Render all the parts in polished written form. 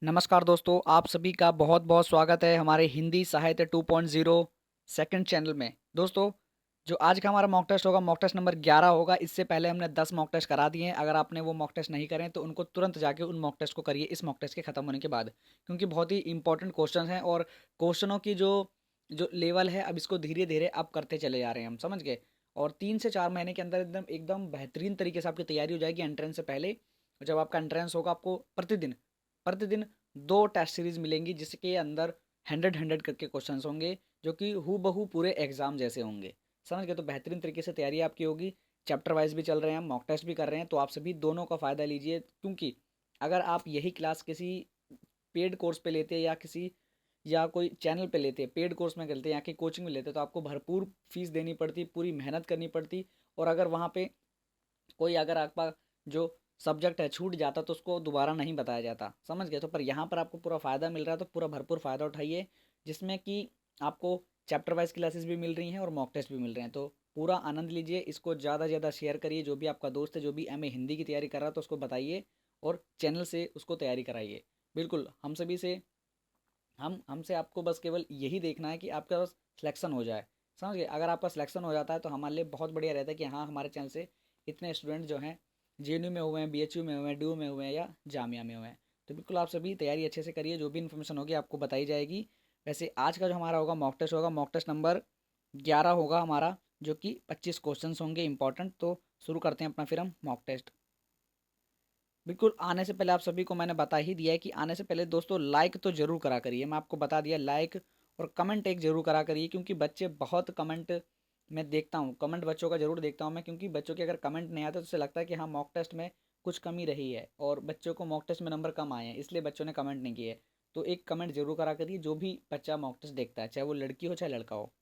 नमस्कार दोस्तों, आप सभी का बहुत बहुत स्वागत है हमारे हिंदी साहित्य 2.0 सेकंड चैनल में। दोस्तों, जो आज का हमारा मॉक टेस्ट होगा, मॉक टेस्ट नंबर 11 होगा। इससे पहले हमने 10 मॉक टेस्ट करा दिए हैं। अगर आपने वो मॉक टेस्ट नहीं करें तो उनको तुरंत जाके उन मॉक टेस्ट को करिए इस मॉक टेस्ट के खत्म होने के बाद, क्योंकि बहुत ही इंपॉर्टेंट क्वेश्चन हैं और क्वेश्चनों की जो जो लेवल है अब इसको धीरे धीरे अप करते चले जा रहे हैं हम, समझ गए। और 3 से 4 महीने के अंदर एकदम एकदम बेहतरीन तरीके से आपकी तैयारी हो जाएगी एंट्रेंस से पहले। जब आपका एंट्रेंस होगा, आपको प्रतिदिन प्रतिदिन 2 टेस्ट सीरीज मिलेंगी जिसके अंदर 100 करके क्वेश्चंस होंगे, जो कि हु बहू पूरे एग्जाम जैसे होंगे, समझ गए। तो बेहतरीन तरीके से तैयारी आपकी होगी। चैप्टर वाइज भी चल रहे हैं, हम मॉक टेस्ट भी कर रहे हैं, तो आप सभी दोनों का फ़ायदा लीजिए। क्योंकि अगर आप यही क्लास किसी पेड कोर्स पे लेते हैं या किसी या कोई चैनल पे लेते हैं, पेड कोर्स में करते हैं या कि कोचिंग में लेते हैं, तो आपको भरपूर फीस देनी पड़ती, पूरी मेहनत करनी पड़ती। और अगर वहाँ पे कोई अगर आपका जो सब्जेक्ट है छूट जाता तो उसको दोबारा नहीं बताया जाता, समझ गए। तो पर यहाँ पर आपको पूरा फ़ायदा मिल रहा है, तो पूरा भरपूर फ़ायदा उठाइए, जिसमें कि आपको चैप्टर वाइज क्लासेस भी मिल रही हैं और मॉक टेस्ट भी मिल रहे हैं। तो पूरा आनंद लीजिए, इसको ज़्यादा से ज़्यादा शेयर करिए। जो भी आपका दोस्त है, जो भी एमए हिंदी की तैयारी कर रहा है, तो उसको बताइए और चैनल से उसको तैयारी कराइए। बिल्कुल हम सभी से हमसे आपको बस केवल यही देखना है कि आपका बस सिलेक्शन हो जाए, समझ गए। अगर आपका सिलेक्शन हो जाता है तो हमारे लिए बहुत बढ़िया रहता है कि हाँ, हमारे चैनल से इतने स्टूडेंट जो हैं जेएनयू में हुए हैं, बीएचयू में हुए हैं, डीयू में हुए हैं या जामिया में हुए हैं। तो बिल्कुल आप सभी तैयारी अच्छे से करिए, जो भी इन्फॉर्मेशन होगी आपको बताई जाएगी। वैसे आज का जो हमारा होगा मॉक टेस्ट होगा, मॉक टेस्ट नंबर 11 होगा हमारा, जो कि 25 क्वेश्चन होंगे इंपॉर्टेंट। तो शुरू करते हैं अपना फिर हम मॉक टेस्ट। बिल्कुल आने से पहले आप सभी को मैंने बता ही दिया है कि आने से पहले दोस्तों लाइक तो जरूर करा करिए। मैं आपको बता दिया, लाइक और कमेंट एक जरूर करा करिए, क्योंकि बच्चे बहुत कमेंट मैं देखता हूँ, कमेंट बच्चों का जरूर देखता हूँ मैं, क्योंकि बच्चों के अगर कमेंट नहीं आते तो उससे लगता है कि हाँ, मॉक टेस्ट में कुछ कमी रही है और बच्चों को मॉक टेस्ट में नंबर कम आए हैं, इसलिए बच्चों ने कमेंट नहीं किए। तो एक कमेंट जरूर करा करिए जो भी बच्चा मॉक टेस्ट देखता है, चाहे वो लड़की हो चाहे लड़का हो।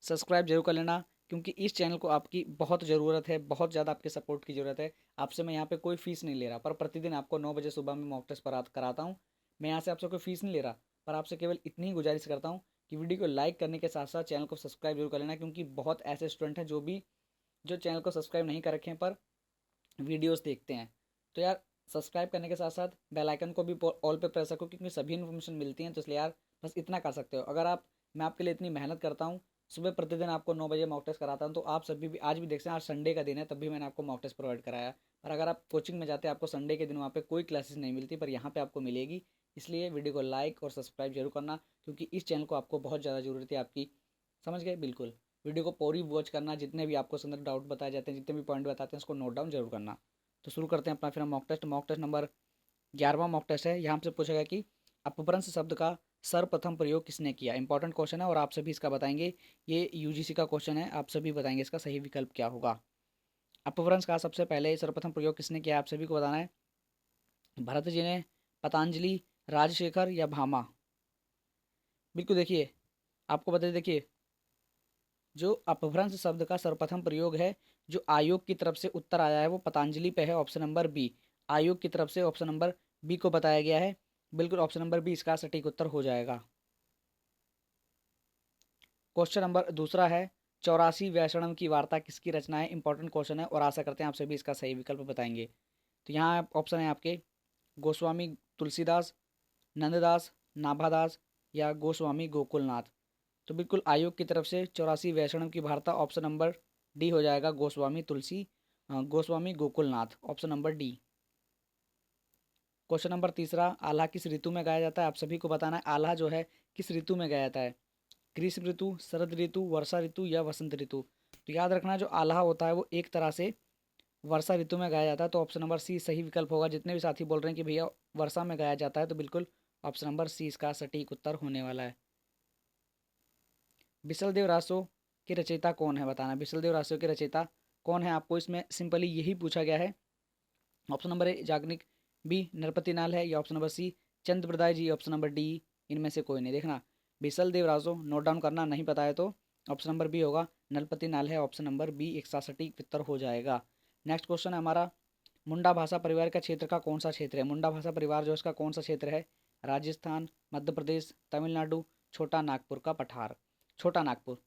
सब्सक्राइब जरूर कर लेना, क्योंकि इस चैनल को आपकी बहुत ज़रूरत है, बहुत ज़्यादा आपके सपोर्ट की ज़रूरत है। आपसे मैं यहाँ पे कोई फीस नहीं ले रहा, पर प्रतिदिन आपको 9 बजे सुबह में मॉक टेस्ट पर कराता हूँ। मैं यहाँ से आपसे कोई फीस नहीं ले रहा, पर आपसे केवल इतनी ही गुजारिश करता हूँ कि वीडियो को लाइक करने के साथ साथ चैनल को सब्सक्राइब जरूर कर लेना, क्योंकि बहुत ऐसे स्टूडेंट हैं जो चैनल को सब्सक्राइब नहीं कर रखे हैं पर वीडियोस देखते हैं। तो यार, सब्सक्राइब करने के साथ साथ बेल आइकन को भी ऑल पे प्रेस रखो, क्योंकि सभी इन्फॉर्मेशन मिलती हैं। तो इसलिए यार, बस इतना कर सकते हो। अगर आप मैं आपके लिए इतनी मेहनत करता हूँ, सुबह प्रतिदिन आपको 9 बजे मॉक टेस्ट कराता हूँ, तो आप सभी भी आज भी देख सकते हैं, आज संडे का दिन है तब भी मैंने आपको मॉक टेस्ट प्रोवाइड कराया। और अगर आप कोचिंग में जाते हैं, आपको संडे के दिन वहाँ पे कोई क्लासेस नहीं मिलती, पर यहाँ पे आपको मिलेगी। इसलिए वीडियो को लाइक और सब्सक्राइब जरूर करना, क्योंकि इस चैनल को आपको बहुत ज़्यादा ज़रूरत है आपकी, समझ गए। बिल्कुल वीडियो को पूरी वॉच करना, जितने भी आपको अंदर डाउट बताए जाते हैं, जितने भी पॉइंट बताते हैं, उसको नोट डाउन जरूर करना। तो शुरू करते हैं अपना फिर हम mock test. Mock test number 11वां मॉक टेस्ट है। यहाँ से पूछा गया कि अपभ्रंश शब्द का सर्वप्रथम प्रयोग किसने किया। इंपॉर्टेंट क्वेश्चन है और आप सभी इसका बताएंगे। ये यूजीसी का क्वेश्चन है, आप सभी बताएंगे इसका सही विकल्प क्या होगा। अपभ्रंश का सबसे पहले सर्वप्रथम प्रयोग किसने किया, आप सभी को बताना है। भरत जी ने, पतंजलि, राजशेखर या भामा। बिल्कुल देखिए, आपको बता देखिए, जो अपभ्रंश शब्द का सर्वप्रथम प्रयोग है, जो आयोग की तरफ से उत्तर आया है, वो पतंजलि पे है, ऑप्शन नंबर बी। आयोग की तरफ से ऑप्शन नंबर बी को बताया गया है। बिल्कुल ऑप्शन नंबर बी इसका सटीक उत्तर हो जाएगा। क्वेश्चन नंबर दूसरा है, 84 वैष्णव की वार्ता किसकी रचना है। इंपॉर्टेंट क्वेश्चन है और आशा करते हैं आप सभी इसका सही विकल्प बताएंगे। तो यहाँ ऑप्शन है आपके, गोस्वामी तुलसीदास, नंददास, नाभादास या गोस्वामी गोकुलनाथ। तो बिल्कुल आयोग की तरफ से 84 वैष्णव की वार्ता, ऑप्शन नंबर डी हो जाएगा, Goswami Gokulnath, option number D. Question number तीसरा, आल्हा किस ऋतु में गाया जाता है, आप सभी को बताना है। आल्हा जो है किस ऋतु में गाया जाता है, ग्रीष्म ऋतु, शरद ऋतु, वर्षा ऋतु या वसंत ऋतु। तो याद रखना, जो आल्हा होता है वो एक तरह से वर्षा ऋतु में गाया जाता है, तो ऑप्शन नंबर सी सही विकल्प होगा। जितने भी साथी बोल रहे हैं कि भैया वर्षा में गाया जाता है, तो बिल्कुल ऑप्शन नंबर सी इसका सटीक उत्तर होने वाला है। बिसल रासो के रचयिता कौन है, बताना। बिसल रासो के रचयिता कौन है, आपको इसमें सिंपली यही पूछा गया है। Option number A Yajnik, B Narpati Nalh है, या ऑप्शन नंबर सी चंद प्रदाय जी, ऑप्शन नंबर डी इनमें से कोई नहीं। देखना, बिसल रासो नोट डाउन करना, नहीं पता है तो ऑप्शन नंबर बी होगा, नलपति नाल है, ऑप्शन नंबर बी एक सटीक उत्तर हो जाएगा। नेक्स्ट क्वेश्चन है हमारा, मुंडा भाषा परिवार का क्षेत्र का कौन सा क्षेत्र है। मुंडा भाषा परिवार जो इसका कौन सा क्षेत्र है, राजस्थान, मध्य प्रदेश, तमिलनाडु, छोटा नागपुर का पठार, छोटा नागपुर।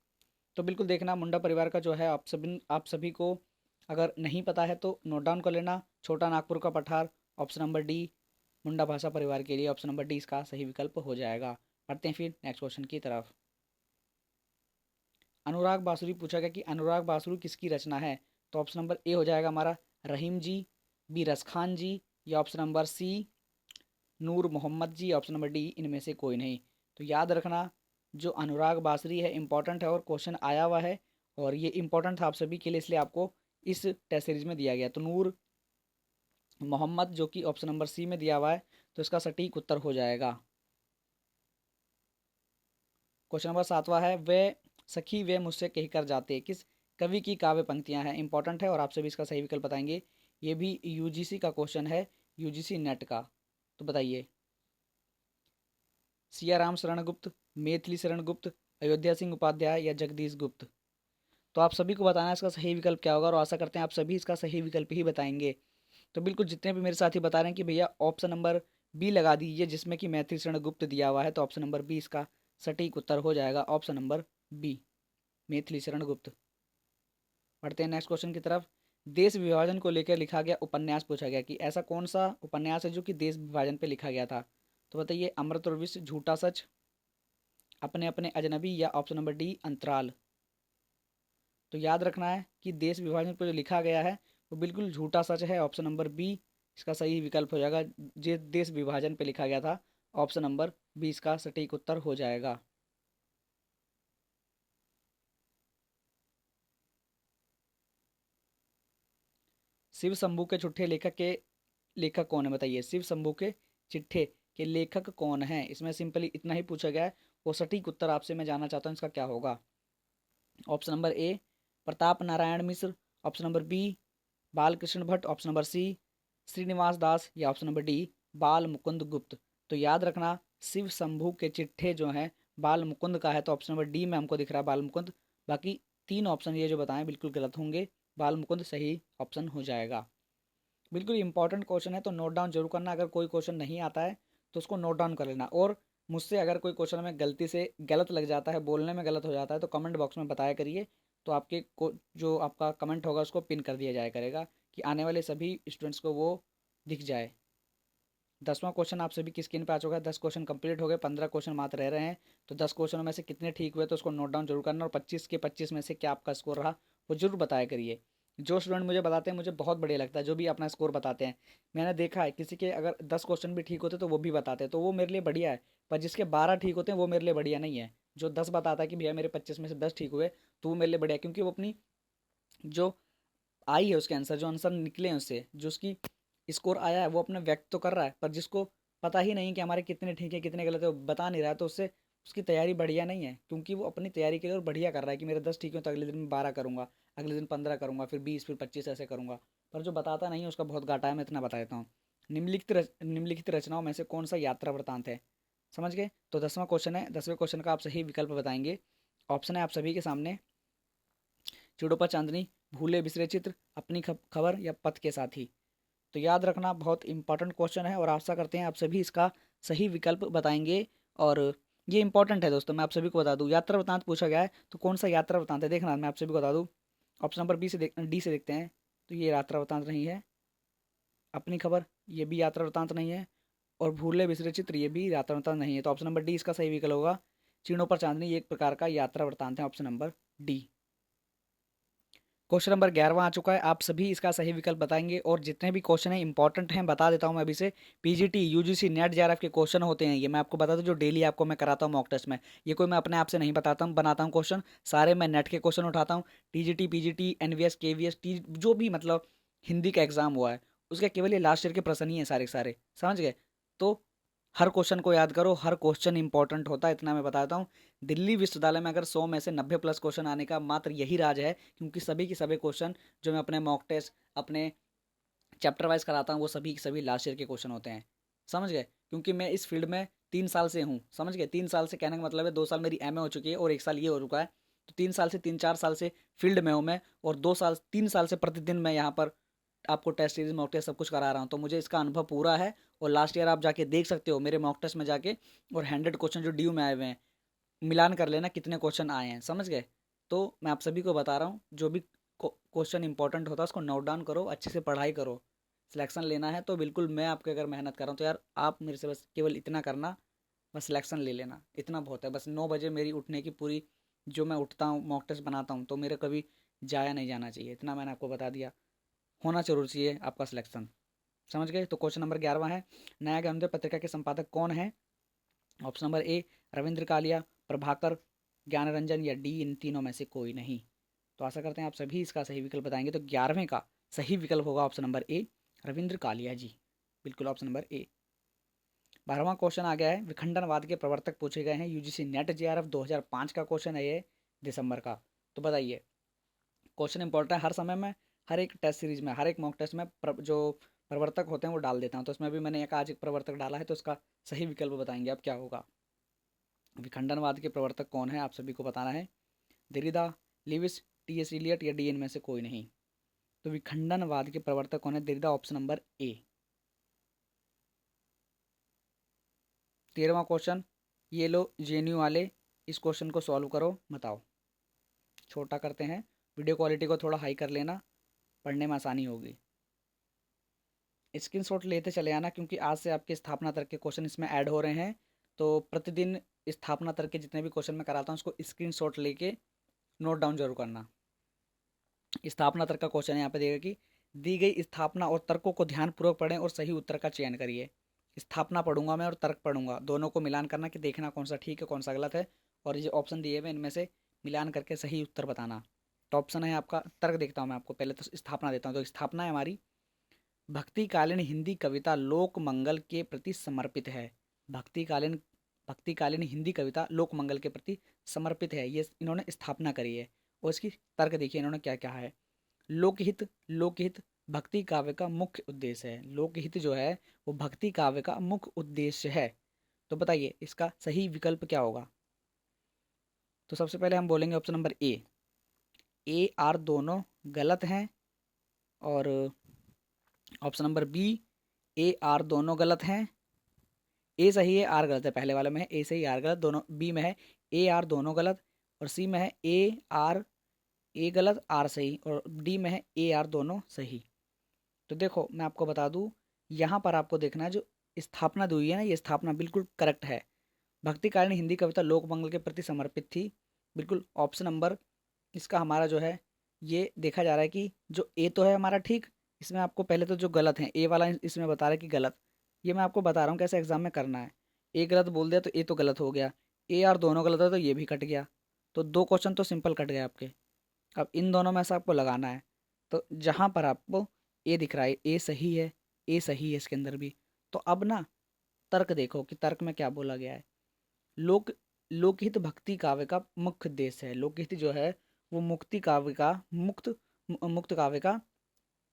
तो बिल्कुल देखना, मुंडा परिवार का जो है आप सभी को अगर नहीं पता है तो नोट डाउन कर लेना, छोटा नागपुर का पठार, ऑप्शन नंबर डी मुंडा भाषा परिवार के लिए ऑप्शन नंबर डी इसका सही विकल्प हो जाएगा। पढ़ते हैं फिर नेक्स्ट क्वेश्चन की तरफ। अनुराग बासुरी पूछा गया कि अनुराग बासुरी किसकी रचना है। तो ऑप्शन नंबर ए हो जाएगा हमारा रहीम जी, बी रसखान जी, या ऑप्शन नंबर सी नूर मोहम्मद जी, ऑप्शन नंबर डी इनमें से कोई नहीं। तो याद रखना जो अनुराग बासुरी है इंपॉर्टेंट है और क्वेश्चन आया हुआ है और ये इंपॉर्टेंट था आप सभी के लिए, इसलिए आपको इस टेस्ट सीरीज में दिया गया। तो नूर मोहम्मद जो कि ऑप्शन नंबर सी में दिया हुआ है, तो इसका सटीक उत्तर हो जाएगा। क्वेश्चन नंबर 7वां है, वे सखी वे मुझसे कहकर जाते किस कवि की काव्य पंक्तियां हैं। इंपॉर्टेंट है और आप सभी इसका सही विकल्प बताएंगे। ये भी यूजीसी का क्वेश्चन है, यूजीसी नेट का। तो बताइए, सियाराम शरण गुप्त, मैथिली शरण गुप्त, अयोध्या सिंह उपाध्याय या जगदीश गुप्त। तो आप सभी को बताना है इसका सही विकल्प क्या होगा और आशा करते हैं आप सभी इसका सही विकल्प ही बताएंगे। तो बिल्कुल जितने भी मेरे साथी बता रहे हैं कि भैया ऑप्शन नंबर बी लगा दीजिए जिसमें कि मैथिली शरण गुप्त दिया हुआ है, तो ऑप्शन नंबर बी इसका सटीक उत्तर हो जाएगा, option number B Maithili Sharan Gupt. पढ़ते हैं नेक्स्ट क्वेश्चन की तरफ। देश विभाजन को लेकर लिखा गया उपन्यास पूछा गया कि ऐसा कौन सा उपन्यास है जो कि देश विभाजन पे लिखा गया था। तो बताइए, अमृत और विष, झूठा सच, अपने अपने अजनबी, या ऑप्शन नंबर डी अंतराल। तो याद रखना है कि देश विभाजन पर जो लिखा गया है वो बिल्कुल झूठा सच है, ऑप्शन नंबर बी इसका सही विकल्प हो जाएगा। जो देश विभाजन पे लिखा गया था, ऑप्शन नंबर बी इसका सटीक उत्तर हो जाएगा। शिव शंभू के चिट्ठे लेखक कौन है। बताइए, शिव शंभू के चिट्ठे के लेखक कौन है। इसमें सिंपली इतना ही पूछा गया है, वो सटीक उत्तर आपसे मैं जानना चाहता हूँ इसका क्या होगा। Option number A Pratap Narayan Mishra, option number B Balkrishna Bhatt, option number C Shrinivas Das, या ऑप्शन नंबर डी बाल मुकुंद गुप्त। तो याद रखना शिव शंभू के चिट्ठे जो हैं बाल मुकुंद का है, तो ऑप्शन नंबर डी में हमको दिख रहा है बाल मुकुंद। बाकी तीन ऑप्शन ये जो बताएं बिल्कुल गलत होंगे, बाल मुकुंद सही ऑप्शन हो जाएगा। बिल्कुल इंपॉर्टेंट क्वेश्चन है तो नोट डाउन जरूर करना। अगर कोई क्वेश्चन नहीं आता है तो उसको नोट डाउन कर लेना, और मुझसे अगर कोई क्वेश्चन में गलती से गलत लग जाता है, बोलने में गलत हो जाता है, तो कमेंट बॉक्स में बताया करिए। तो आपके को जो आपका कमेंट होगा उसको पिन कर दिया जाया करेगा कि आने वाले सभी स्टूडेंट्स को वो दिख जाए। 10वां क्वेश्चन आप सभी की स्क्रीन पे आ चुका है। 10 क्वेश्चन कंप्लीट हो गए, 15 क्वेश्चन मात्र रह रहे हैं। तो 10 क्वेश्चनों में से कितने ठीक हुए तो उसको नोट डाउन जरूर करना, और 25 के 25 में से क्या आपका स्कोर रहा वो जरूर बताया करिए। जो स्टूडेंट मुझे बताते हैं मुझे बहुत बढ़िया लगता है, जो भी अपना स्कोर बताते हैं। मैंने देखा है किसी के अगर 10 क्वेश्चन भी ठीक होते तो वो भी बताते हैं, तो वो मेरे लिए बढ़िया है। पर जिसके 12 ठीक होते हैं वो मेरे लिए बढ़िया नहीं है। जो 10 बताता है कि भैया मेरे 25 में से 10 ठीक हुए, तो वो मेरे लिए बढ़िया है, क्योंकि वो अपनी जो आई है उसके आंसर, जो आंसर निकले हैं उससे जो उसकी स्कोर आया है वो अपना व्यक्त तो कर रहा है, पर जिसको पता ही नहीं कि हमारे कितने ठीक है कितने गलत है वो बता नहीं रहा है, तो उससे उसकी तैयारी बढ़िया नहीं है, क्योंकि वो अपनी तैयारी के लिए और बढ़िया कर रहा है कि मेरे 10 ठीक है तो अगले दिन मैं 12 करूँगा, अगले दिन 15 करूँगा, फिर 20, फिर 25 ऐसे करूँगा। पर जो बताता नहीं है उसका बहुत घाटा है, मैं इतना बता देता हूँ। निम्नलिखित रचनाओं में से कौन सा यात्रा वृतांत है। समझ गए। तो 10वां क्वेश्चन है, 10वें क्वेश्चन का आप सही विकल्प बताएंगे। ऑप्शन है आप सभी के सामने, चिड़ों पर चांदनी, भूले बिसरे चित्र, अपनी खबर, या पथ के साथी। तो याद रखना बहुत इंपॉर्टेंट क्वेश्चन है और आशा करते हैं आप सभी इसका सही विकल्प बताएंगे। और ये इंपॉर्टेंट है दोस्तों, मैं आप सभी को बता दूं, यात्रा वृतांत पूछा गया है तो कौन सा यात्रा वृतांत है देखना, मैं आप सभी को बता दूं। ऑप्शन नंबर डी से देखते हैं। तो ये यात्रा वृतांत नहीं है, अपनी खबर ये भी यात्रा वृतांत नहीं है, और भूले बिसरे चित्र ये भी यात्रा वृतांत नहीं है। तो ऑप्शन नंबर डी इसका सही विकल्प होगा। चिड़ों पर चांदनी ये एक प्रकार का यात्रा वृतांत है, option number D. Question number 11वां आ चुका है, आप सभी इसका सही विकल्प बताएंगे। और जितने भी क्वेश्चन हैं इंपॉर्टेंट हैं, बता देता हूं मैं अभी से। पीजीटी यूजीसी नेट जेआरएफ के क्वेश्चन होते हैं ये, मैं आपको बता दूं जो डेली आपको मैं कराता हूं मॉक टेस्ट में। ये कोई मैं अपने आप से नहीं बताता हूं, बनाता हूं क्वेश्चन सारे, मैं नेट के क्वेश्चन उठाता हूँ। TGT PGT NVS KVS T जो भी मतलब हिंदी का एग्जाम हुआ है उसके केवल ये लास्ट ईयर के प्रश्न ही हैं सारे के सारे, समझ गए। तो हर क्वेश्चन को याद करो, हर क्वेश्चन इंपॉर्टेंट होता है, इतना मैं बताता हूँ। दिल्ली विश्वविद्यालय में अगर 100 में से 90 प्लस क्वेश्चन आने का मात्र यही राज है, क्योंकि सभी के सभी क्वेश्चन जो मैं अपने मॉक टेस्ट अपने चैप्टर वाइज कराता हूँ वो सभी के सभी लास्ट ईयर के क्वेश्चन होते हैं, समझ गए। क्योंकि मैं इस फील्ड में 3 साल से हूँ, समझ गए। 3 साल से कहने का मतलब है 2 साल मेरी एमए हो चुकी है और 1 साल ये हो चुका है। तो 3 साल से 3-4 साल से फील्ड में हूँ मैं, और 2 साल 3 साल से प्रतिदिन मैं यहाँ पर आपको टेस्ट सीरीज मॉक टेस्ट सब कुछ करा रहा हूँ, तो मुझे इसका अनुभव पूरा है। और लास्ट ईयर आप जाके देख सकते हो मेरे मॉक टेस्ट में जाके, और 100 क्वेश्चन जो ड्यू में आए हुए हैं मिलान कर लेना कितने क्वेश्चन आए हैं, समझ गए। तो मैं आप सभी को बता रहा हूँ जो भी क्वेश्चन इंपॉर्टेंट होता है उसको नोट डाउन करो, अच्छे से पढ़ाई करो। सिलेक्शन लेना है तो बिल्कुल मैं आपके अगर मेहनत कर रहा हूँ तो यार आप मेरे से बस केवल इतना करना, बस सिलेक्शन ले लेना, इतना बहुत है। बस 9 बजे मेरी उठने की पूरी, जो मैं उठता हूँ मॉक टेस्ट बनाता हूँ तो मेरे कभी जाया नहीं जाना चाहिए, इतना मैंने आपको बता दिया। होना जरूर चाहिए आपका सिलेक्शन। समझ गए? तो क्वेश्चन नंबर 11 है, नया ज्ञानोदय पत्रिका के संपादक कौन है? Option number A Ravindra Kalia, Prabhakar, Gyan Ranjan या डी इन तीनों में से कोई नहीं। तो आशा करते हैं आप सभी इसका सही विकल्प बताएंगे। तो 11वें का सही विकल्प होगा option number A Ravindra Kalia ji, बिल्कुल ऑप्शन नंबर ए। 12वां क्वेश्चन आ गया है, विखंडनवाद के प्रवर्तक पूछे गए हैं, यूजीसी नेट जेआरएफ 2005 का क्वेश्चन है ये, दिसंबर का। तो बताइए, क्वेश्चन इंपॉर्टेंट है, हर समय में हर एक टेस्ट सीरीज में, हर एक मॉक टेस्ट में जो प्रवर्तक होते हैं वो डाल देता हूँ। तो इसमें भी मैंने एक आज एक प्रवर्तक डाला है, तो इसका सही विकल्प बताएंगे अब क्या होगा। विखंडनवाद के प्रवर्तक कौन है आप सभी को बताना है। देरिदा, लिविस, टी एस इलियट या डी इनमें से कोई नहीं। तो विखंडनवाद के प्रवर्तक कौन है? देरिदा, ऑप्शन नंबर ए। 13वां क्वेश्चन, ये लो जेएनयू वाले, इस क्वेश्चन को सॉल्व करो, बताओ। छोटा करते हैं, वीडियो क्वालिटी को थोड़ा हाई कर लेना, पढ़ने में आसानी होगी। स्क्रीनशॉट लेते चले आना, क्योंकि आज से आपके स्थापना तर्क के क्वेश्चन इसमें ऐड हो रहे हैं। तो प्रतिदिन स्थापना तर्क के जितने भी क्वेश्चन मैं कराता हूँ उसको स्क्रीनशॉट लेके नोट डाउन जरूर करना। स्थापना तर्क का क्वेश्चन यहाँ पे देगा कि दी गई स्थापना और तर्कों को ध्यानपूर्वक पढ़ें और सही उत्तर का चयन करिए। स्थापना पढ़ूंगा मैं और तर्क पढ़ूंगा, दोनों को मिलान करना कि देखना कौन सा ठीक है कौन सा गलत है, और ये ऑप्शन दिए हुए इनमें से मिलान करके सही उत्तर बताना। तो ऑप्शन है आपका, तर्क देखता हूँ मैं आपको, पहले तो स्थापना देता हूँ। तो स्थापना है हमारी, भक्तिकालीन हिंदी कविता लोक मंगल के प्रति समर्पित है। भक्तिकालीन भक्तिकालीन हिंदी कविता लोक मंगल के प्रति समर्पित है, ये इन्होंने स्थापना करी है। और इसकी तर्क देखिए इन्होंने क्या क्या है। लोकहित, लोकहित भक्ति काव्य का मुख्य उद्देश्य है। लोकहित जो है वो भक्ति काव्य का मुख्य उद्देश्य है। तो बताइए इसका सही विकल्प क्या होगा। तो सबसे पहले हम बोलेंगे ऑप्शन नंबर ए आर दोनों गलत हैं, और option number B A R दोनों गलत हैं। ए सही है, आर गलत है, पहले वाले में है ए सही आर गलत, दोनों बी में है ए आर दोनों गलत, और सी में है ए गलत आर सही, और डी में है ए आर दोनों सही। तो देखो मैं आपको बता दूं, यहाँ पर आपको देखना है जो स्थापना दी हुई है ना, ये स्थापना बिल्कुल करेक्ट है। भक्तिकालीन हिंदी कविता लोकमंगल के प्रति समर्पित थी, बिल्कुल ऑप्शन नंबर इसका हमारा जो है, ये देखा जा रहा है कि जो ए तो है हमारा ठीक, इसमें आपको पहले तो जो गलत है ए वाला इसमें बता रहा है कि गलत, ये मैं आपको बता रहा हूँ कैसे एग्जाम में करना है। ए गलत बोल दिया तो ए तो गलत हो गया, ए आर दोनों गलत है तो ये भी कट गया, तो दो क्वेश्चन तो सिंपल कट गए आपके। अब इन दोनों में से आपको लगाना है, तो जहाँ पर आपको ए दिख रहा है ए सही है, ए सही है इसके अंदर भी। तो अब ना तर्क देखो कि तर्क में क्या बोला गया है। लोक लोकहित भक्ति काव्य का मुख्य उद्देश्य है। लोकहित जो है वो मुक्ति काव्य का मुक्त काव्य का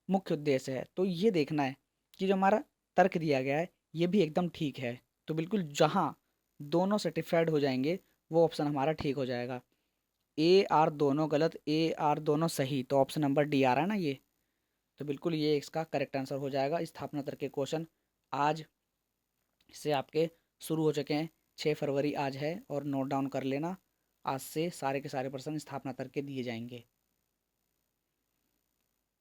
मुख्य उद्देश्य है। तो ये देखना है कि जो हमारा तर्क दिया गया है ये भी एकदम ठीक है। तो बिल्कुल जहाँ दोनों सर्टिफाइड हो जाएंगे वो ऑप्शन हमारा ठीक हो जाएगा। ए आर दोनों गलत, ए आर दोनों सही, तो ऑप्शन नंबर डी आ रहा है ना ये। तो बिल्कुल ये इसका करेक्ट आंसर हो जाएगा। स्थापना तर्क के क्वेश्चन आज से आपके शुरू हो चुके हैं, 6 फरवरी आज है, और नोट डाउन कर लेना, आज से सारे के सारे प्रश्न स्थापना तर्क के दिए जाएंगे।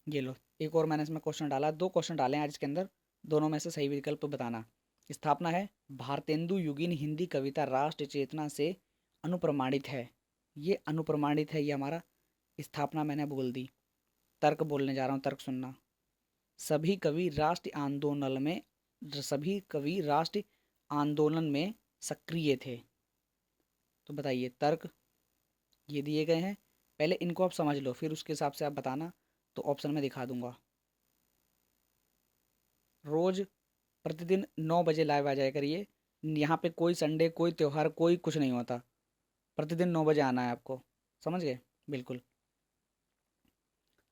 ये लो, एक और मैंने इसमें क्वेश्चन डाला, दो क्वेश्चन डाले हैं आज इसके अंदर, दोनों में से सही विकल्प बताना। स्थापना है, भारतेंदु युगीन हिंदी कविता राष्ट्र चेतना से अनुप्रमाणित है। ये अनुप्रमाणित है, ये हमारा स्थापना मैंने बोल दी। तर्क बोलने जा रहा हूँ, तर्क सुनना। सभी कवि राष्ट्र आंदोलन में सभी कवि राष्ट्र आंदोलन में सक्रिय थे। तो बताइए तर्क ये दिए गए हैं, पहले इनको आप समझ लो फिर उसके हिसाब से आप बताना। तो ऑप्शन में दिखा दूंगा, रोज प्रतिदिन 9 बजे लाइव आ जाया करिए। यहाँ पे कोई संडे कोई त्यौहार कोई कुछ नहीं होता, प्रतिदिन 9 बजे आना है आपको, समझ गए? बिल्कुल।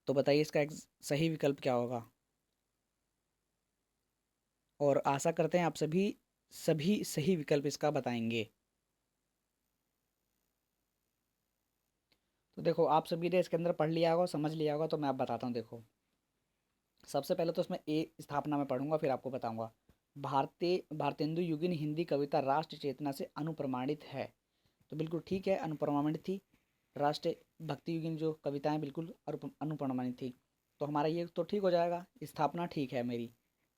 तो बताइए इसका सही विकल्प क्या होगा, और आशा करते हैं आप सभी सभी सही विकल्प इसका बताएंगे। तो देखो आप सभी ने इसके अंदर पढ़ लिया होगा, समझ लिया होगा, तो मैं आप बताता हूँ। देखो सबसे पहले तो इसमें ए स्थापना में पढ़ूंगा फिर आपको बताऊंगा। भारतेंदु युगीन हिंदी कविता राष्ट्र चेतना से अनुप्रमाणित है। तो बिल्कुल ठीक है, अनुप्रमाणित थी। राष्ट्र भक्ति युगीन जो कविताएं बिल्कुल अनुप्रमाणित थी। तो हमारा ये तो ठीक हो जाएगा, स्थापना ठीक है मेरी।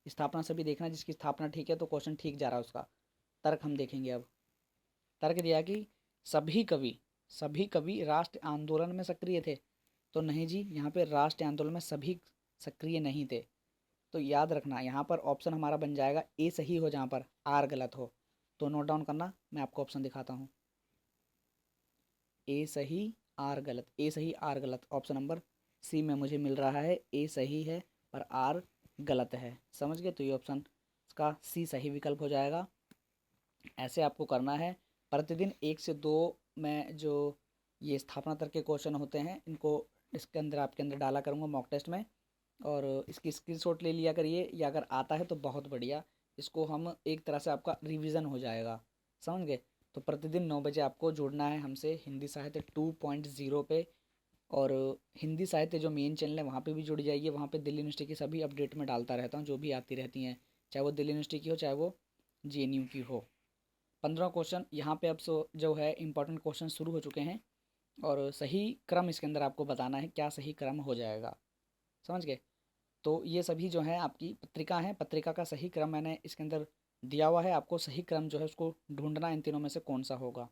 स्थापना सभी देखना, जिसकी स्थापना ठीक है तो क्वेश्चन ठीक जा रहा है उसका। तर्क हम देखेंगे अब। तर्क दिया कि सभी कवि राष्ट्र आंदोलन में सक्रिय थे। तो नहीं जी, यहाँ पे राष्ट्रीय आंदोलन में सभी सक्रिय नहीं थे। तो याद रखना यहाँ पर ऑप्शन हमारा बन जाएगा ए सही हो जहाँ पर आर गलत हो। तो नोट डाउन करना, मैं आपको ऑप्शन दिखाता हूँ। ए सही आर गलत, ए सही आर गलत, ऑप्शन नंबर सी में मुझे मिल रहा है ए सही है पर आर गलत है। समझ गए? तो ये ऑप्शन इसका सी सही विकल्प हो जाएगा। ऐसे आपको करना है। प्रतिदिन 1 से 2 में जो ये स्थापना तर्क के क्वेश्चन होते हैं इनको इसके अंदर आपके अंदर डाला करूँगा मॉक टेस्ट में, और इसकी स्क्रीनशॉट ले लिया करिए, या अगर आता है तो बहुत बढ़िया। इसको हम एक तरह से आपका रिवीजन हो जाएगा। समझ गए? तो प्रतिदिन 9 बजे आपको जुड़ना है हमसे हिंदी साहित्य 2.0 पे। और हिंदी साहित्य जो मेन चैनल है वहाँ पे भी जुड़ जाइए। वहाँ पे दिल्ली यूनिवर्सिटी की सभी अपडेट में डालता रहता हूँ, जो भी आती रहती हैं, चाहे वो दिल्ली यूनिवर्सिटी की हो चाहे वो JNU की हो। 15 क्वेश्चन यहाँ पे अब जो है इंपॉर्टेंट क्वेश्चन शुरू हो चुके हैं, और सही क्रम इसके अंदर आपको बताना है, क्या सही क्रम हो जाएगा। समझ गए? तो ये सभी जो है आपकी पत्रिका है, पत्रिका का सही क्रम मैंने इसके अंदर दिया हुआ है। आपको सही क्रम जो है उसको ढूंढना, इन तीनों में से कौन सा होगा।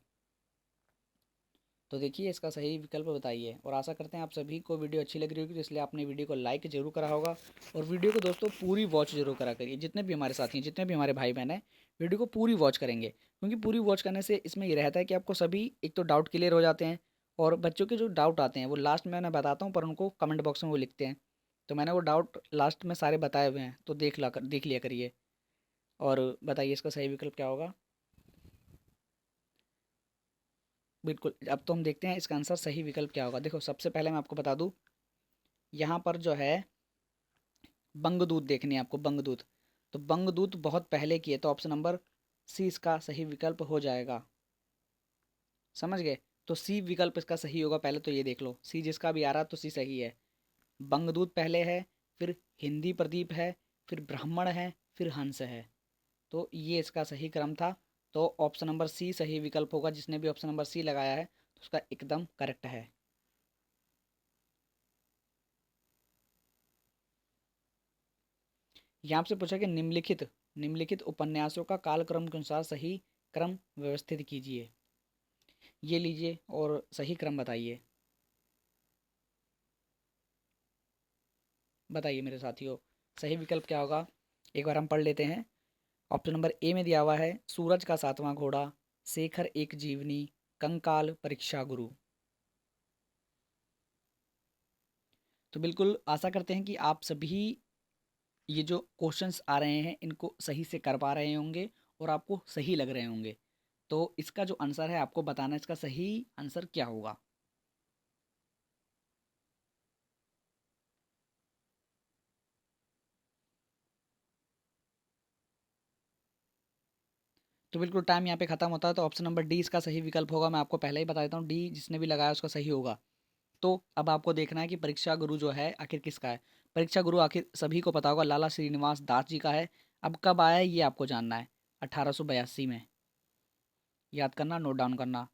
तो देखिए इसका सही विकल्प बताइए, और आशा करते हैं आप सभी को वीडियो अच्छी लग रही होगी, तो इसलिए आपने वीडियो को लाइक जरूर करा होगा। और वीडियो को दोस्तों पूरी वॉच जरूर करा करिए। जितने भी हमारे साथी हैं, जितने भी हमारे भाई बहन हैं, वीडियो को पूरी वॉच करेंगे, क्योंकि पूरी वॉच करने से इसमें ये रहता है कि आपको सभी एक तो डाउट क्लियर हो जाते हैं, और बच्चों के जो डाउट आते हैं वो लास्ट में मैं बताता हूँ, पर उनको कमेंट बॉक्स में वो लिखते हैं। तो मैंने वो डाउट लास्ट में सारे बताए हुए हैं, तो देख लिया करिए। और बताइए इसका सही विकल्प क्या होगा। बिल्कुल, अब तो हम देखते हैं इसका आंसर सही विकल्प क्या होगा। देखो सबसे पहले मैं आपको बता दूं, यहाँ पर जो है बंगदूत देखनी है आपको, बंगदूत। तो बंगदूत बहुत पहले की है, तो ऑप्शन नंबर सी इसका सही विकल्प हो जाएगा। समझ गए? तो सी विकल्प इसका सही होगा। पहले तो ये देख लो, सी जिसका भी आ रहा तो सी सही है। बंगदूत पहले है, फिर हिंदी प्रदीप है, फिर ब्राह्मण है, फिर हंस है। तो ये इसका सही क्रम था। तो ऑप्शन नंबर सी सही विकल्प होगा। जिसने भी ऑप्शन नंबर सी लगाया है तो उसका एकदम करेक्ट है। यहाँ से पूछा कि निम्नलिखित उपन्यासों का कालक्रम के अनुसार सही क्रम व्यवस्थित कीजिए। ये लीजिए और सही क्रम बताइए। बताइए मेरे साथियों, सही विकल्प क्या होगा। एक बार हम पढ़ लेते हैं। ऑप्शन नंबर ए में दिया हुआ है सूरज का सातवां घोड़ा, शेखर एक जीवनी, कंकाल, परीक्षा गुरु। तो बिल्कुल आशा करते हैं कि आप सभी ये जो क्वेश्चंस आ रहे हैं इनको सही से कर पा रहे होंगे, और आपको सही लग रहे होंगे। तो इसका जो आंसर है आपको बताना है, इसका सही आंसर क्या होगा। तो बिल्कुल टाइम यहाँ पे खत्म होता है। तो ऑप्शन नंबर डी इसका सही विकल्प होगा। मैं आपको पहले ही बता देता हूँ, डी जिसने भी लगाया उसका सही होगा। तो अब आपको देखना है कि परीक्षा गुरु जो है आखिर किसका है। परीक्षा गुरु आखिर सभी को पता होगा लाला श्रीनिवास दास जी का है। अब कब आया है ये आपको जानना है, 1882 में। याद करना, नोट डाउन करना।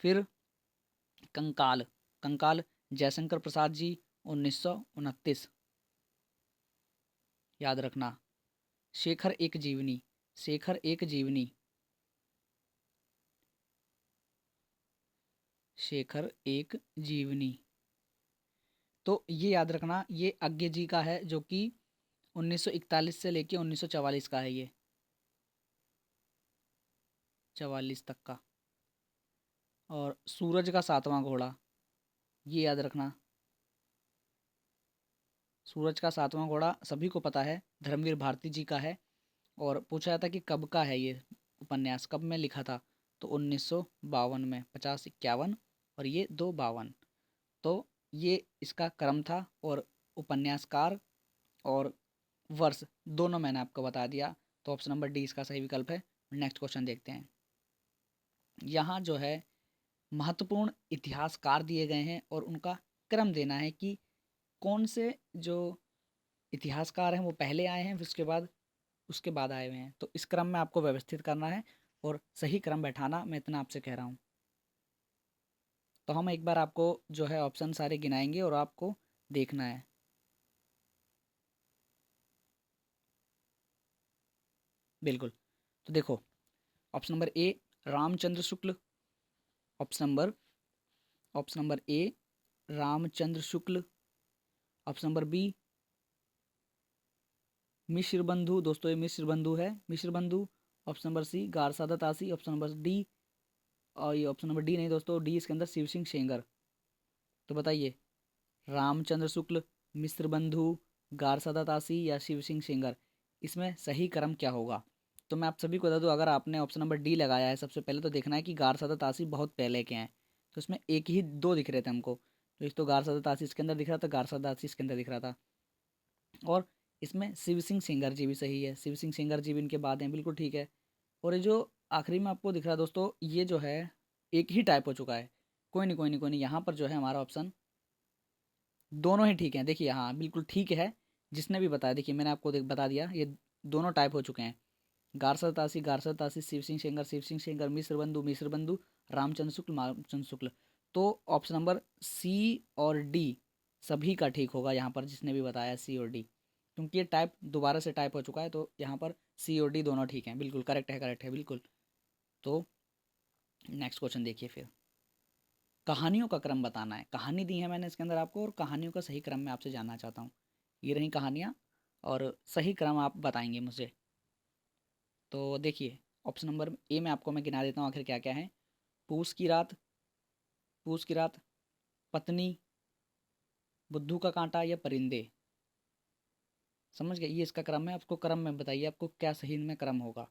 फिर कंकाल, कंकाल जयशंकर प्रसाद जी, 1929। याद रखना। शेखर एक जीवनी, शेखर एक जीवनी, शेखर एक जीवनी। तो ये याद रखना, ये अज्ञे जी का है, जो कि 1941 से लेके 1944 का है ये, 44 तक का। और सूरज का सातवां घोड़ा, ये याद रखना। सूरज का सातवां घोड़ा सभी को पता है, धर्मवीर भारती जी का है। और पूछा जाता कि कब का है ये उपन्यास, कब में लिखा था। तो 1952 में, 50-51, और ये 252। तो ये इसका क्रम था, और उपन्यासकार और वर्ष दोनों मैंने आपको बता दिया। तो ऑप्शन नंबर डी इसका सही विकल्प है। नेक्स्ट क्वेश्चन देखते हैं। यहाँ जो है महत्वपूर्ण इतिहासकार दिए गए हैं, और उनका क्रम देना है कि कौन से जो इतिहासकार हैं वो पहले आए हैं, फिर उसके बाद आए हुए हैं। तो इस क्रम में आपको व्यवस्थित करना है, और सही क्रम बैठाना, मैं इतना आपसे कह रहा हूँ। तो हम एक बार आपको जो है ऑप्शन सारे गिनाएंगे और आपको देखना है। बिल्कुल। तो देखो, option number A Ramchandra Shukla, option number A Ramchandra Shukla, option number B Mishra Bandhu, दोस्तों ये मिश्र बंधु है, Mishra Bandhu, option number C Garcin de Tassy, option number D, और ये ऑप्शन नंबर डी नहीं दोस्तों, डी इसके अंदर शिव सिंह सेंगर। तो बताइए, रामचंद्र शुक्ल, मिश्र बंधु, गारसादा तासी या शिव सिंह सेंगर, इसमें सही क्रम क्या होगा? तो मैं आप सभी को बता दूं, अगर आपने ऑप्शन नंबर डी लगाया है सबसे पहले, तो देखना है कि गारसादा तासी बहुत पहले के हैं। तो इसमें एक ही दो दिख रहे थे हमको, तो एक तो गारसादा तासी इसके अंदर दिख रहा था, गारसादा तासी इसके अंदर दिख रहा था। और इसमें शिव सिंह सेंगर जी भी सही है, शिव सिंह सेंगर जी भी इनके बाद हैं, बिल्कुल ठीक है। और ये जो आखिरी में आपको दिख रहा है दोस्तों, ये जो है एक ही टाइप हो चुका है। कोई नहीं कोई नहीं कोई नहीं, यहाँ पर जो है हमारा ऑप्शन दोनों ही ठीक हैं। देखिए हाँ बिल्कुल ठीक है, जिसने भी बताया, देखिए मैंने आपको बता दिया, ये दोनों टाइप हो चुके हैं। गारसर तासी, शिव सिंह सेंगर, मिश्र बंधु, रामचंद्र शुक्ल। तो ऑप्शन नंबर सी और डी सभी का ठीक होगा यहाँ पर, जिसने भी बताया सी और डी, क्योंकि ये टाइप दोबारा से टाइप हो चुका है, तो यहाँ पर सी और डी दोनों ठीक हैं, बिल्कुल करेक्ट है बिल्कुल। तो नेक्स्ट क्वेश्चन देखिए फिर, कहानियों का क्रम बताना है। कहानी दी है मैंने इसके अंदर आपको, और कहानियों का सही क्रम मैं आपसे जानना चाहता हूँ। ये रही कहानियाँ, और सही क्रम आप बताएंगे मुझे। तो देखिए, ऑप्शन नंबर ए में आपको मैं गिना देता हूँ आखिर क्या क्या है। पूस की रात, पूस की रात, पत्नी, बुद्धू का कांटा या परिंदे। समझ गए, ये इसका क्रम है, आपको क्रम में बताइए आपको क्या सही इनमें क्रम होगा।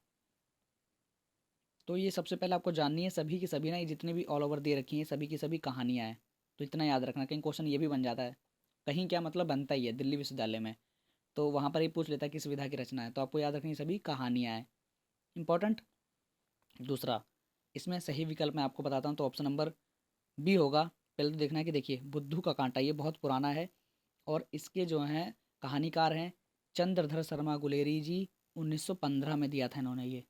तो ये सबसे पहले आपको जाननी है, सभी की सभी ना, ये जितने भी ऑल ओवर दे रखी हैं सभी की सभी कहानियाँ हैं। तो इतना याद रखना, कहीं क्वेश्चन ये भी बन जाता है, कहीं क्या मतलब बनता ही है दिल्ली विश्वविद्यालय में, तो वहाँ पर ही पूछ लेता है किस विधा की रचना है, तो आपको याद रखनी सभी कहानियाँ हैं, इंपॉर्टेंट। दूसरा, इसमें सही विकल्प मैं आपको बताता हूँ, तो ऑप्शन नंबर बी होगा। पहले तो देखना है कि देखिए, बुद्धू का कांटा ये बहुत पुराना है, और इसके जो हैं कहानीकार हैं चंद्रधर शर्मा गुलेरी जी, 1915 में दिया था इन्होंने ये,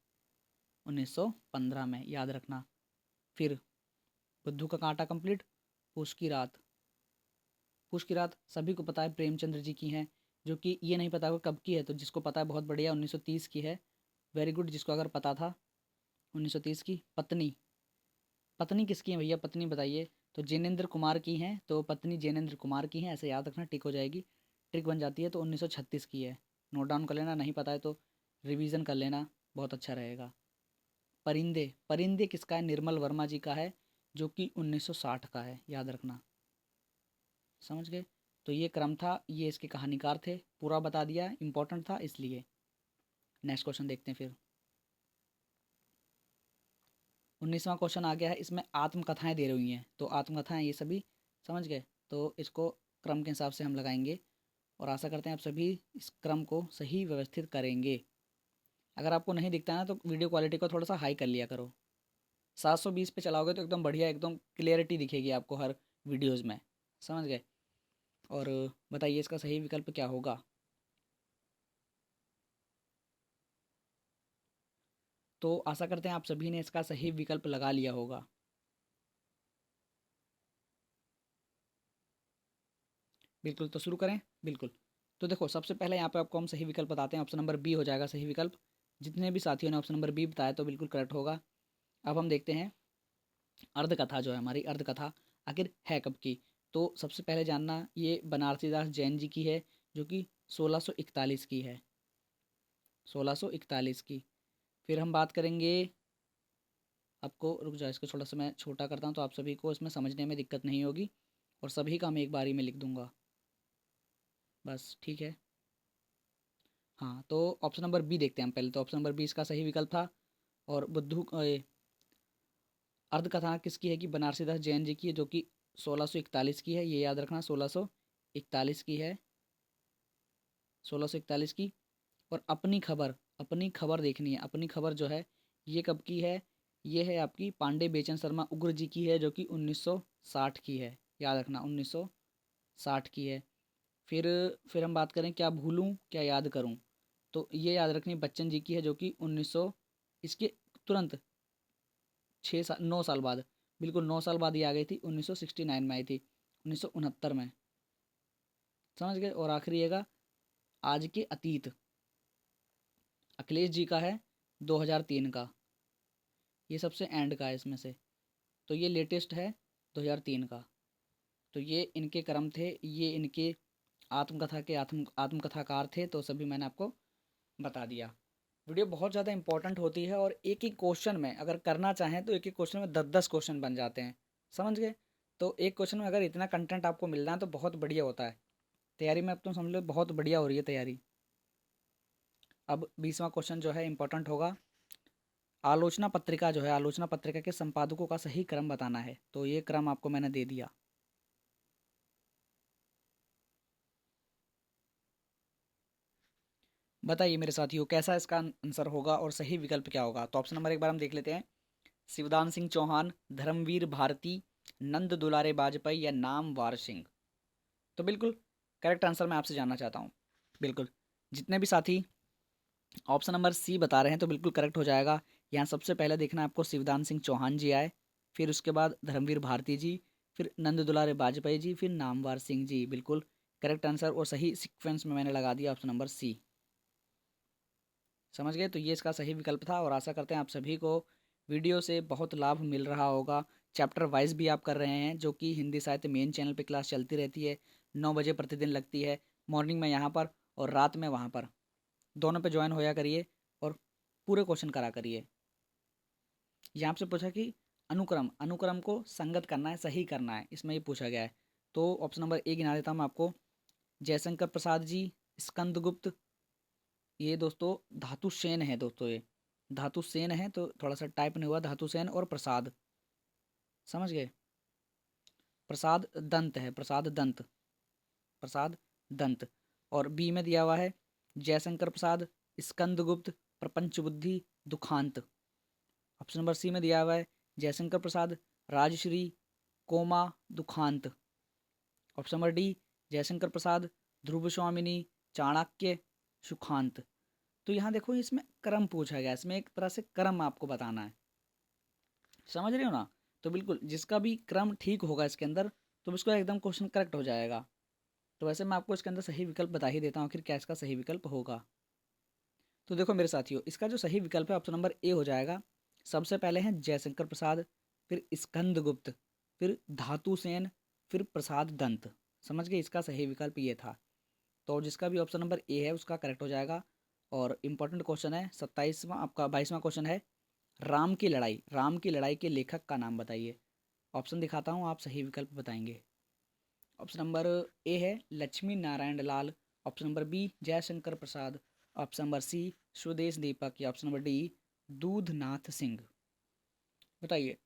1915 में, याद रखना। फिर बुद्धू का कांटा कंप्लीट, पूस की रात, पूस की रात सभी को पता है प्रेमचंद्र जी की हैं, जो कि ये नहीं पता कब की है, तो जिसको पता है बहुत बढ़िया, 1930 की है, वेरी गुड जिसको अगर पता था, 1930 की। पत्नी, पत्नी किसकी है भैया, पत्नी बताइए। तो जैनेन्द्र कुमार की हैं, तो पत्नी जैनेन्द्र कुमार की हैं, ऐसे याद रखना, टिक हो जाएगी, ट्रिक बन जाती है। तो 1936 की है, नोट डाउन कर लेना, नहीं पता है तो रिवीजन कर लेना, बहुत अच्छा रहेगा। परिंदे, परिंदे किसका है, निर्मल वर्मा जी का है, जो कि 1960 का है, याद रखना। समझ गए, तो ये क्रम था, ये इसके कहानीकार थे, पूरा बता दिया, इंपॉर्टेंट था इसलिए। नेक्स्ट क्वेश्चन देखते हैं फिर, 19वां क्वेश्चन आ गया है, इसमें आत्मकथाएं दे रही हैं, तो आत्मकथाएं ये सभी समझ गए, तो इसको क्रम के हिसाब से हम लगाएंगे, और आशा करते हैं आप सभी इस क्रम को सही व्यवस्थित करेंगे। अगर आपको नहीं दिखता है ना, तो वीडियो क्वालिटी को थोड़ा सा हाई कर लिया करो, 720 पे चलाओगे तो एकदम बढ़िया, एकदम क्लियरिटी दिखेगी आपको हर वीडियोज़ में, समझ गए। और बताइए इसका सही विकल्प क्या होगा। तो आशा करते हैं आप सभी ने इसका सही विकल्प लगा लिया होगा। बिल्कुल, तो शुरू करें, बिल्कुल। तो देखो, सबसे पहले यहाँ पे आपको हम सही विकल्प बताते हैं, ऑप्शन नंबर बी हो जाएगा सही विकल्प। जितने भी साथियों ने ऑप्शन नंबर बी बताया, तो बिल्कुल करेक्ट होगा। अब हम देखते हैं अर्धकथा जो है हमारी, अर्धकथा आखिर है कब की। तो सबसे पहले जानना, ये बनारसी दास जैन जी की है, जो कि 1641 की है, 1641 की। फिर हम बात करेंगे, आपको रुक जाओ, इसको थोड़ा सा मैं छोटा करता हूँ, तो आप सभी को इसमें समझने में दिक्कत नहीं होगी, और सभी का मैं एक बारी में लिख दूंगा, बस ठीक है। हाँ, तो ऑप्शन नंबर बी देखते हैं हम पहले, तो ऑप्शन नंबर बी इसका सही विकल्प था। और अर्धकथा किसकी है, कि बनारसी दास जैन जी की है, जो कि 1641 की है, ये याद रखना, 1641 की है, 1641 की। और अपनी खबर, अपनी खबर देखनी है, अपनी खबर जो है ये कब की है, ये है आपकी पांडे बेचन शर्मा उग्र जी की है, जो कि 1960 की है, याद रखना, 1960 की है। फिर फिर हम बात करें, क्या भूलूं क्या याद करूं, तो ये याद रखनी बच्चन जी की है, जो कि 1900, इसके तुरंत 6 साल 9 साल बाद, बिल्कुल 9 साल बाद ये आ गई थी, 1969 में आई थी, 1969 में, समझ गए। और आखिरी है आज के अतीत, अखिलेश जी का है, 2003 का, ये सबसे एंड का है इसमें से, तो ये लेटेस्ट है 2003 का। तो ये इनके क्रम थे, ये इनके आत्मकथा के आत्मकथाकार थे, तो सभी मैंने आपको बता दिया। वीडियो बहुत ज़्यादा इंपॉर्टेंट होती है और एक ही क्वेश्चन में अगर करना चाहें तो एक ही क्वेश्चन में 10-10 क्वेश्चन बन जाते हैं, समझ गए। तो एक क्वेश्चन में अगर इतना कंटेंट आपको मिल रहा है तो बहुत बढ़िया होता है। तैयारी में अब तुम समझ लो बहुत बढ़िया हो रही है तैयारी। अब 20वां क्वेश्चन जो है इंपॉर्टेंट होगा। आलोचना पत्रिका जो है, आलोचना पत्रिका के संपादकों का सही क्रम बताना है, तो ये क्रम आपको मैंने दे दिया। बताइए मेरे साथियों कैसा इसका आंसर होगा और सही विकल्प क्या होगा। तो ऑप्शन नंबर एक बार हम देख लेते हैं। शिवदान सिंह चौहान, धर्मवीर भारती, नंद दुलारे वाजपेयी या नामवर सिंह। तो बिल्कुल करेक्ट आंसर मैं आपसे जानना चाहता हूँ। बिल्कुल जितने भी साथी ऑप्शन नंबर सी बता रहे हैं तो बिल्कुल करेक्ट हो जाएगा। यहाँ सबसे पहले देखना है आपको शिवदान सिंह चौहान जी आए, फिर उसके बाद धर्मवीर भारती जी, फिर नंद दुलारे वाजपेयी जी, फिर नामवर सिंह जी। बिल्कुल करेक्ट आंसर और सही सीक्वेंस में मैंने लगा दिया ऑप्शन नंबर सी। समझ गए, तो ये इसका सही विकल्प था और आशा करते हैं आप सभी को वीडियो से बहुत लाभ मिल रहा होगा। चैप्टर वाइज भी आप कर रहे हैं, जो कि हिंदी साहित्य मेन चैनल पे क्लास चलती रहती है, 9 बजे प्रतिदिन लगती है। मॉर्निंग में यहाँ पर और रात में वहाँ पर, दोनों पे ज्वाइन होया करिए और पूरे क्वेश्चन करा करिए। यहाँ आपसे पूछा कि अनुक्रम अनुक्रम को संगत करना है, सही करना है, इसमें ये पूछा गया है। तो ऑप्शन नंबर ए गिना देता हूँ मैं आपको। जयशंकर प्रसाद जी, स्कंदगुप्त, ये दोस्तों धातु सेन है दोस्तों, ये धातु सेन है, तो थोड़ा सा टाइप नहीं हुआ, धातु सेन और प्रसाद, समझ गए। प्रसाद दंत है, प्रसाद दंत, प्रसाद दंत। और बी में दिया हुआ है जयशंकर प्रसाद, स्कंदगुप्त, प्रपंच बुद्धि, दुखांत। ऑप्शन नंबर सी में दिया हुआ है जयशंकर प्रसाद, राजश्री, कोमा, दुखांत। Option number D Jaishankar Prasad, Dhruvswamini, Chanakya, सुखांत। तो यहाँ देखो इसमें क्रम पूछा गया, इसमें एक तरह से क्रम आपको बताना है, समझ रहे हो ना। तो बिल्कुल जिसका भी क्रम ठीक होगा इसके अंदर तो उसको एकदम क्वेश्चन करेक्ट हो जाएगा। तो वैसे मैं आपको इसके अंदर सही विकल्प बता ही देता हूँ आखिर क्या इसका सही विकल्प होगा। तो देखो मेरे साथियों, इसका जो सही विकल्प है ऑप्शन नंबर ए हो जाएगा। सबसे पहले हैं जयशंकर प्रसाद, फिर स्कंदगुप्त, फिर धातु सेन, फिर प्रसाद दंत। समझ गए, इसका सही विकल्प ये था। तो जिसका भी ऑप्शन नंबर ए है उसका करेक्ट हो जाएगा। और इम्पोर्टेंट क्वेश्चन है 27वां, आपका 22वां क्वेश्चन है। राम की लड़ाई, राम की लड़ाई के लेखक का नाम बताइए। ऑप्शन दिखाता हूँ, आप सही विकल्प बताएंगे। ऑप्शन नंबर ए है Lakshmi Narayan Lal, option number B Jaishankar Prasad, option number सी स्वदेश दीपक या option number D Dudhnath Singh. बताइए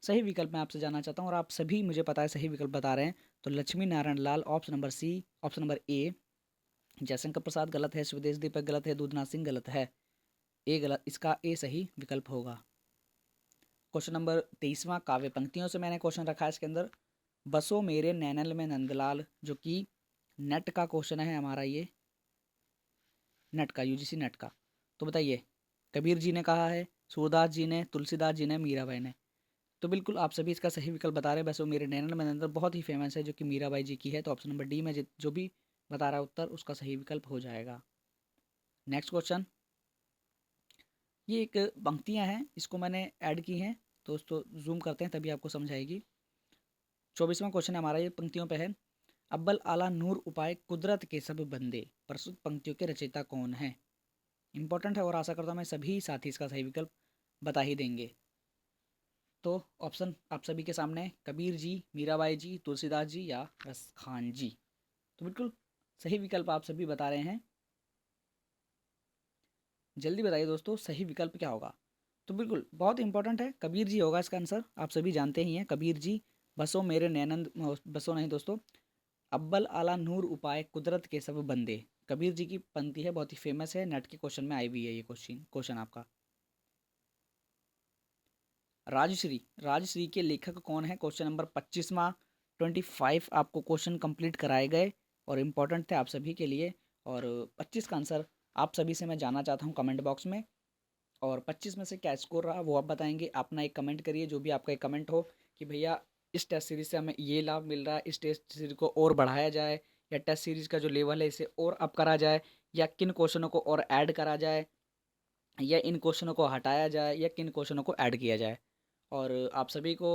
सही विकल्प मैं आपसे जानना चाहता हूँ और आप सभी मुझे पता है सही विकल्प बता रहे हैं। तो Lakshmi Narayan Lal option number C, option number A Jaishankar Prasad गलत है, स्वदेश दीपक गलत है, दूधनाथ सिंह गलत है। ए गलत, इसका ए सही विकल्प होगा। क्वेश्चन नंबर 23वां, काव्य पंक्तियों से मैंने क्वेश्चन रखा है इसके अंदर। बसो मेरे नैनल में नंदलाल, जो कि नेट का क्वेश्चन है हमारा, ये नेट का, यूजीसी नेट का। तो बताइए कबीर जी ने कहा है, सूरदास जी ने, तुलसीदास जी ने, मीराबाई ने। तो बिल्कुल आप सभी इसका सही विकल्प बता रहे हैं। बसो मेरे नैनल में नंदलाल बहुत ही फेमस है, जो कि मीराबाई जी की है। तो ऑप्शन नंबर डी में जो भी बता रहा है उत्तर उसका सही विकल्प हो जाएगा। नेक्स्ट क्वेश्चन, ये एक पंक्तियां हैं, इसको मैंने ऐड की हैं, तो उसको जूम करते हैं तभी आपको समझ आएगी। 24वां क्वेश्चन है हमारा, ये पंक्तियों पे है। अव्वल आला नूर उपाय कुदरत के सब बंदे, प्रस्तुत पंक्तियों के रचयिता कौन है। इंपॉर्टेंट है और आशा करता हूँ मैं सभी साथी इसका सही विकल्प बता ही देंगे। तो ऑप्शन आप सभी के सामने है, कबीर जी, मीराबाई जी, तुलसीदास जी या रस खान जी। तो बिल्कुल सही विकल्प आप सभी बता रहे हैं। जल्दी बताइए दोस्तों सही विकल्प क्या होगा। तो बिल्कुल बहुत इंपॉर्टेंट है, कबीर जी होगा इसका आंसर, आप सभी जानते ही हैं कबीर जी। बसो मेरे नैनंद, बसो नहीं दोस्तों, अव्वल आला नूर उपाय कुदरत के सब बंदे, कबीर जी की पंक्ति है, बहुत ही फेमस है, नेट के क्वेश्चन में आई हुई है ये क्वेश्चन क्वेश्चन आपका। राजश्री, राजश्री के लेखक कौन है, क्वेश्चन नंबर 25वां। 25 आपको क्वेश्चन कंप्लीट कराए गए और इम्पोर्टेंट थे आप सभी के लिए। और 25 का आंसर आप सभी से मैं जानना चाहता हूँ कमेंट बॉक्स में। और 25 में से क्या स्कोर रहा वो आप बताएंगे। अपना एक कमेंट करिए, जो भी आपका एक कमेंट हो कि भैया इस टेस्ट सीरीज से हमें ये लाभ मिल रहा है, इस टेस्ट सीरीज को और बढ़ाया जाए, या टेस्ट सीरीज का जो लेवल है इसे और अप करा जाए, या किन क्वेश्चनों को और ऐड करा जाए, या इन क्वेश्चनों को हटाया जाए या किन क्वेश्चनों को ऐड किया जाए। और आप सभी को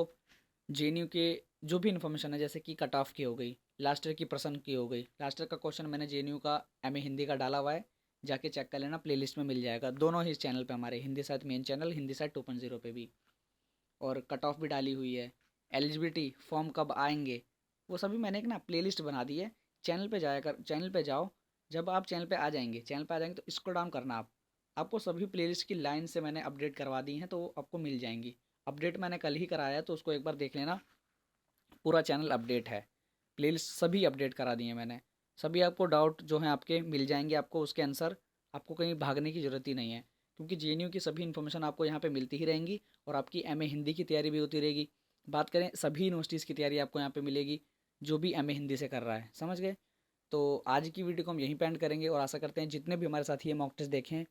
जेएनयू के जो भी इन्फॉर्मेशन है, जैसे कि कट ऑफ की हो गई, लास्ट ईयर की प्रश्न की हो गई, लास्ट ईयर का क्वेश्चन मैंने जेएनयू का एमए हिंदी का डाला हुआ है, जाके चेक कर लेना, प्लेलिस्ट में मिल जाएगा दोनों ही चैनल पे, हमारे Hindi side main channel, Hindi side 2.0 पे भी। और कट ऑफ भी डाली हुई है, एलिजिबिलिटी फॉर्म कब आएंगे, वो सभी मैंने एक ना प्लेलिस्ट बना दी है। चैनल पे जाया कर, चैनल पे जाओ, जब आप चैनल पे आ जाएंगे, चैनल पे आ जाएंगे तो स्क्रॉल डाउन करना आप, आपको सभी प्लेलिस्ट की लाइन से मैंने अपडेट करवा दी हैं, तो वो आपको मिल जाएंगी। अपडेट मैंने कल ही कराया है, तो उसको एक बार देख लेना, पूरा चैनल अपडेट है, प्लेलिस्ट सभी अपडेट करा दिए मैंने। सभी आपको डाउट जो हैं आपके मिल जाएंगे, आपको उसके आंसर, आपको कहीं भागने की ज़रूरत ही नहीं है, क्योंकि जेएनयू की सभी इन्फॉर्मेशन आपको यहाँ पे मिलती ही रहेंगी, और आपकी एमए हिंदी की तैयारी भी होती रहेगी। बात करें सभी यूनिवर्सिटीज़ की तैयारी आपको यहाँ पे मिलेगी, जो भी एमए हिंदी से कर रहा है, समझ गए। तो आज की वीडियो को हम यहीं पे एंड करेंगे, और आशा करते हैं जितने भी हमारे साथी ये मॉक टेस्ट देखें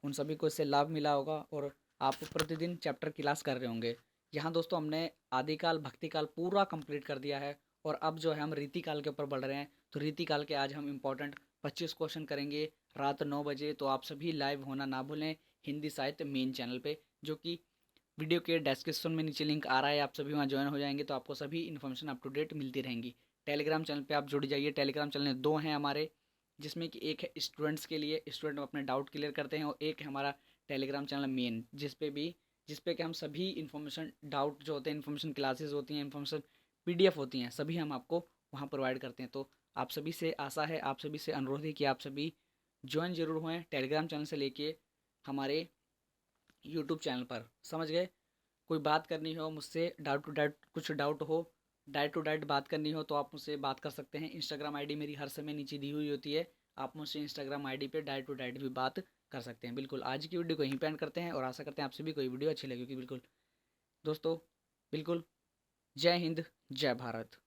उन सभी को इससे लाभ मिला होगा, और आप प्रतिदिन चैप्टर क्लास कर रहे होंगे। यहाँ दोस्तों हमने आदिकाल भक्तिकाल पूरा कंप्लीट कर दिया है, और अब जो है हम रीतिकाल के ऊपर बढ़ रहे हैं। तो रीतिकाल के आज हम इम्पोर्टेंट 25 क्वेश्चन करेंगे रात 9 बजे। तो आप सभी लाइव होना ना भूलें हिंदी साहित्य मेन चैनल पे, जो कि वीडियो के डिस्क्रिप्शन में नीचे लिंक आ रहा है, आप सभी वहाँ ज्वाइन हो जाएंगे तो आपको सभी इन्फॉर्मेशन अप टू डेट मिलती रहेंगी। टेलीग्राम चैनल पे आप जुड़ जाइए, टेलीग्राम चैनल दो हैं हमारे, जिसमें कि एक है स्टूडेंट्स के लिए, स्टूडेंट अपने डाउट क्लियर करते हैं, और एक है हमारा टेलीग्राम चैनल मेन, जिस पे कि हम सभी इन्फॉर्मेशन डाउट जो होते हैं, इन्फॉर्मेशन क्लासेस होती हैं, इन्फॉर्मेशन पीडीएफ होती हैं, सभी हम आपको वहाँ प्रोवाइड करते हैं। तो आप सभी से आशा है, आप सभी से अनुरोध है कि आप सभी ज्वाइन जरूर हुए टेलीग्राम चैनल से लेके हमारे यूट्यूब चैनल पर, समझ गए। कोई बात करनी हो मुझसे, डाउट टू डाउट कुछ डाउट हो, डाइट टू डाइट बात करनी हो, तो आप मुझसे बात कर सकते हैं। इंस्टाग्राम आईडी मेरी हर समय नीचे दी हुई होती है, आप मुझसे इंस्टाग्राम आईडी पे डाइट टू डाइट भी बात कर सकते हैं। बिल्कुल आज की वीडियो को यहीं पे एंड करते हैं, और आशा करते हैं आप सभी को ये वीडियो अच्छी लगेगी। बिल्कुल दोस्तों, बिल्कुल, जय हिंद, जय भारत।